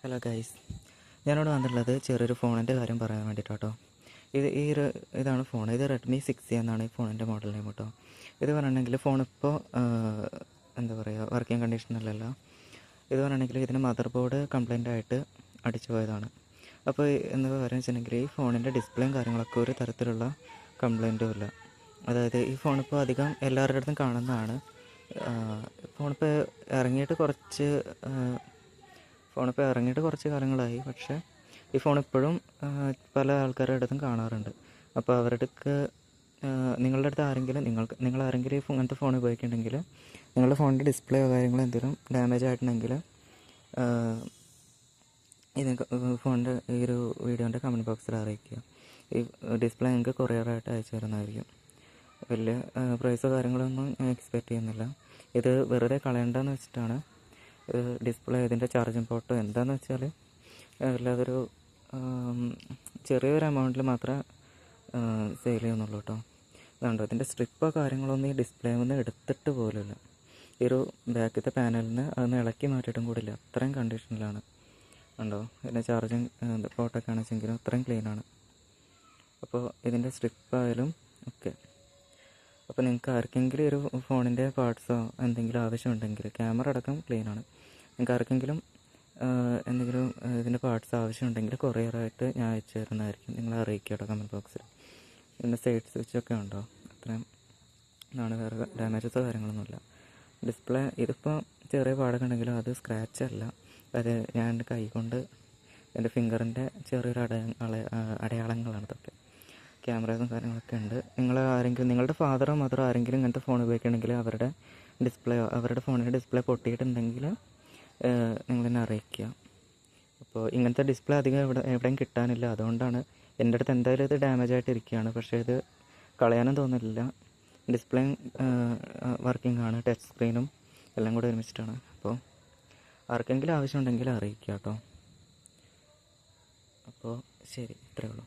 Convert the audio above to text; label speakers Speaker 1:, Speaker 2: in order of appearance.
Speaker 1: Hello guys, ഞാനിവിടെ വന്നിട്ടുള്ളത് ചെറിയൊരു ഫോണിൻ്റെ കാര്യം പറയാൻ വേണ്ടിയിട്ടോ. ഇതാണ് ഫോൺ. ഇത് റെഡ്മി 6 എന്നാണ് ഈ ഫോണിൻ്റെ മോഡൽ നെയിം കേട്ടോ. ഇത് പറഞ്ഞിട്ടുണ്ടെങ്കിൽ ഫോണിപ്പോൾ എന്താ പറയുക, വർക്കിംഗ് കണ്ടീഷനിലല്ല. ഇത് പറഞ്ഞിട്ടുണ്ടെങ്കിൽ ഇതിന് മദർ ബോർഡ് കംപ്ലൈൻ്റ് ആയിട്ട് അടിച്ചു പോയതാണ്. അപ്പോൾ എന്താ പറയുക വെച്ചിട്ടുണ്ടെങ്കിൽ ഈ ഫോണിൻ്റെ ഡിസ്പ്ലേയും കാര്യങ്ങളൊക്കെ ഒരു തരത്തിലുള്ള കംപ്ലൈൻറ്റും ഇല്ല. അതായത് ഈ ഫോണിപ്പോൾ അധികം എല്ലാവരുടെ അടുത്തും കാണുന്നതാണ്. ഫോണിപ്പോൾ ഇറങ്ങിയിട്ട് കുറച്ച് കാലങ്ങളായി. പക്ഷേ ഈ ഫോൺ ഇപ്പോഴും പല ആൾക്കാരുടെ അടുത്തും കാണാറുണ്ട്. അപ്പോൾ അവരുടെക്ക് നിങ്ങളുടെ അടുത്ത് ആരെങ്കിലും നിങ്ങളാരെങ്കിലും ഇങ്ങനത്തെ ഫോൺ ഉപയോഗിക്കുന്നുണ്ടെങ്കിൽ നിങ്ങളുടെ ഫോണിൻ്റെ ഡിസ്പ്ലേയോ കാര്യങ്ങളോ എന്തെങ്കിലും ഡാമേജ് ആയിട്ടുണ്ടെങ്കിൽ ഇത് ഫോണിൻ്റെ ഈ ഒരു വീഡിയോൻ്റെ കമൻറ്റ് ബോക്സിൽ അറിയിക്കുക. ഈ ഡിസ്പ്ലേ നിങ്ങൾക്ക് കൊറിയറായിട്ട് അയച്ചു തരുന്നതായിരിക്കും. വലിയ പ്രൈസോ കാര്യങ്ങളൊന്നും ഞാൻ എക്സ്പെക്റ്റ് ചെയ്യുന്നില്ല. ഇത് വെറുതെ കളയണ്ടെന്ന് വെച്ചിട്ടാണ്. ഡിസ്പ്ലേ ഇതിൻ്റെ ചാർജിങ് പോർട്ടോ എന്താണെന്ന് വെച്ചാൽ അല്ലാതൊരു ചെറിയൊരു എമൗണ്ടിൽ മാത്രമേ സെയിൽ ചെയ്യുന്നുള്ളൂ കേട്ടോ. അതുകൊണ്ടോ ഇതിൻ്റെ സ്ട്രിപ്പോ കാര്യങ്ങളൊന്നും ഈ ഡിസ്പ്ലേ ഒന്നും എടുത്തിട്ട് പോലുമില്ല. ഈ ഒരു ബാക്കത്തെ പാനലിൽ നിന്ന് അതൊന്ന് ഇളക്കി മാറ്റിയിട്ടും കൂടില്ല. അത്രയും കണ്ടീഷനിലാണ് ഉണ്ടോ. ഇതിൻ്റെ ചാർജിങ് പോർട്ടൊക്കെ ആണെച്ചെങ്കിലും അത്രയും ക്ലീനാണ്. അപ്പോൾ ഇതിൻ്റെ സ്ട്രിപ്പായാലും ഒക്കെ. അപ്പോൾ നിങ്ങൾക്ക് ആർക്കെങ്കിലും ഒരു ഫോണിൻ്റെ പാർട്സോ എന്തെങ്കിലും ആവശ്യമുണ്ടെങ്കിൽ, ക്യാമറ അടക്കം ക്ലീനാണ്. നിങ്ങൾക്ക് ആർക്കെങ്കിലും എന്തെങ്കിലും ഇതിൻ്റെ പാർട്സ് ആവശ്യമുണ്ടെങ്കിൽ കൊറിയറായിട്ട് ഞാൻ അയച്ചു തരുന്നതായിരിക്കും. നിങ്ങളെ അറിയിക്കുക കേട്ടോ കമൻറ്റ് ബോക്സിൽ. ഇതിൻ്റെ സൈഡ് സ്വിച്ചൊക്കെ ഉണ്ടോ, അത്രയും ഇതാണ്. വേറെ ഡാമേജസോ കാര്യങ്ങളൊന്നുമില്ല. ഡിസ്പ്ലേ ഇതിപ്പോൾ ചെറിയ പാടൊക്കെ ഉണ്ടെങ്കിലും അത് സ്ക്രാച്ച് അല്ല. അത് ഞാൻ എൻ്റെ കൈ കൊണ്ട് എൻ്റെ ഫിംഗറിൻ്റെ ചെറിയൊരു അടയാളങ്ങളാണ് ഇതൊക്കെ. ക്യാമറയും കാര്യങ്ങളൊക്കെ ഉണ്ട്. നിങ്ങളുടെ ഫാദറോ മദറോ ആരെങ്കിലും ഇങ്ങനത്തെ ഫോൺ ഉപയോഗിക്കണമെങ്കിൽ അവരുടെ ഫോണിൻ്റെ ഡിസ്പ്ലേ പൊട്ടിയിട്ടുണ്ടെങ്കിൽ നിങ്ങളെന്നെ അറിയിക്കുക. അപ്പോൾ ഇങ്ങനത്തെ ഡിസ്പ്ലേ അധികം എവിടെയും കിട്ടാനില്ല. അതുകൊണ്ടാണ് എൻ്റെ അടുത്ത് എന്തായാലും ഇത് ഡാമേജ് ആയിട്ടിരിക്കുകയാണ്. പക്ഷേ ഇത് കളയാനും തോന്നില്ല. ഡിസ്പ്ലേയും വർക്കിംഗ് ആണ്, ടച്ച് സ്ക്രീനും എല്ലാം കൂടെ ഒരുമിച്ചിട്ടാണ്. അപ്പോൾ ആർക്കെങ്കിലും ആവശ്യമുണ്ടെങ്കിൽ അറിയിക്കുക കേട്ടോ. അപ്പോൾ ശരി, ഇത്രയേ ഉള്ളൂ.